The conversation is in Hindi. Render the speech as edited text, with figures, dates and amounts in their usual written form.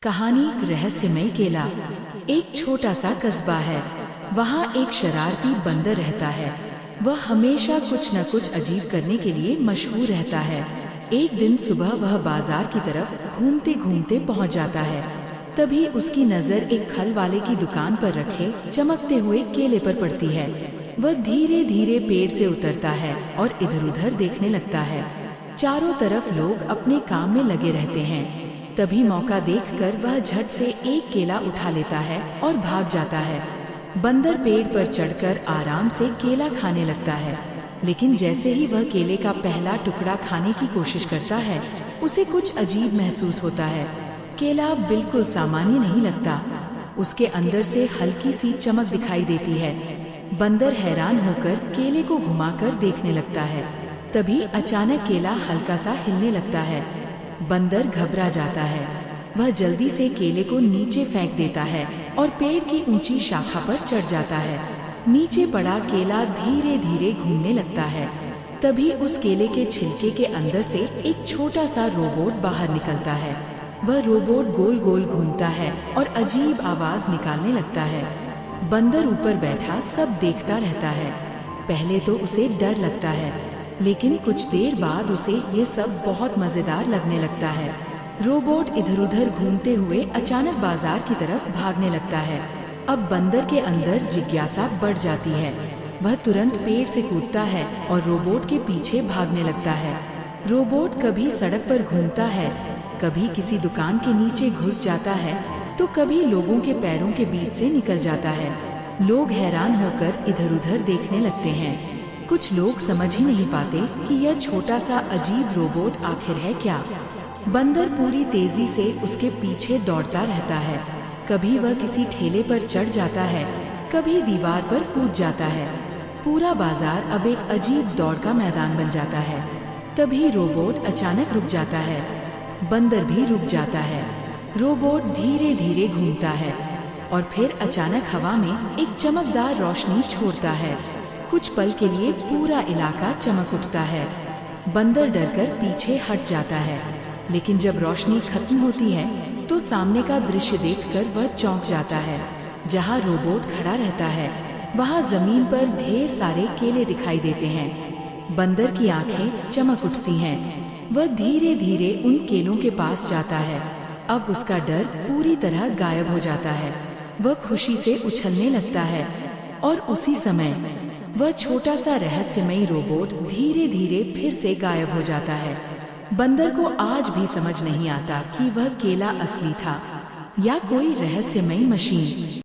कहानी रहस्यमय केला। एक छोटा सा कस्बा है। वहाँ एक शरारती बंदर रहता है। वह हमेशा कुछ न कुछ अजीब करने के लिए मशहूर रहता है। एक दिन सुबह वह बाजार की तरफ घूमते घूमते पहुँच जाता है। तभी उसकी नज़र एक फल वाले की दुकान पर रखे चमकते हुए केले पर पड़ती है। वह धीरे धीरे पेड़ से उतरता है और इधर उधर देखने लगता है। चारों तरफ लोग अपने काम में लगे रहते हैं। तभी मौका देखकर वह झट से एक केला उठा लेता है और भाग जाता है। बंदर पेड़ पर चढ़कर आराम से केला खाने लगता है, लेकिन जैसे ही वह केले का पहला टुकड़ा खाने की कोशिश करता है, उसे कुछ अजीब महसूस होता है। केला बिल्कुल सामान्य नहीं लगता, उसके अंदर से हल्की सी चमक दिखाई देती है। बंदर हैरान होकर केले को घुमाकर देखने लगता है। तभी अचानक केला हल्का सा हिलने लगता है। बंदर घबरा जाता है। वह जल्दी से केले को नीचे फेंक देता है और पेड़ की ऊंची शाखा पर चढ़ जाता है। नीचे पड़ा केला धीरे धीरे घूमने लगता है। तभी उस केले के छिलके के अंदर से एक छोटा सा रोबोट बाहर निकलता है। वह रोबोट गोल गोल घूमता है और अजीब आवाज निकालने लगता है। बंदर ऊपर बैठा सब देखता रहता है। पहले तो उसे डर लगता है, लेकिन कुछ देर बाद उसे ये सब बहुत मजेदार लगने लगता है। रोबोट इधर उधर घूमते हुए अचानक बाजार की तरफ भागने लगता है। अब बंदर के अंदर जिज्ञासा बढ़ जाती है। वह तुरंत पेड़ से कूदता है और रोबोट के पीछे भागने लगता है। रोबोट कभी सड़क पर घूमता है, कभी किसी दुकान के नीचे घुस जाता है, तो कभी लोगों के पैरों के बीच से निकल जाता है। लोग हैरान होकर इधर उधर देखने लगते हैं। कुछ लोग समझ ही नहीं पाते कि यह छोटा सा अजीब रोबोट आखिर है क्या। बंदर पूरी तेजी से उसके पीछे दौड़ता रहता है। कभी वह किसी ठेले पर चढ़ जाता है, कभी दीवार पर कूद जाता है। पूरा बाजार अब एक अजीब दौड़ का मैदान बन जाता है। तभी रोबोट अचानक रुक जाता है। बंदर भी रुक जाता है। रोबोट धीरे धीरे घूमता है और फिर अचानक हवा में एक चमकदार रोशनी छोड़ता है। कुछ पल के लिए पूरा इलाका चमक उठता है। बंदर डरकर पीछे हट जाता है, लेकिन जब रोशनी खत्म होती है तो सामने का दृश्य देखकर वह चौंक जाता है। जहां रोबोट खड़ा रहता है, वहां जमीन पर ढेर सारे केले दिखाई देते हैं। बंदर की आंखें चमक उठती हैं। वह धीरे धीरे उन केलों के पास जाता है। अब उसका डर पूरी तरह गायब हो जाता है। वह खुशी से उछलने लगता है और उसी समय वह छोटा सा रहस्यमयी रोबोट धीरे धीरे फिर से गायब हो जाता है। बंदर को आज भी समझ नहीं आता कि वह केला असली था या कोई रहस्यमयी मशीन।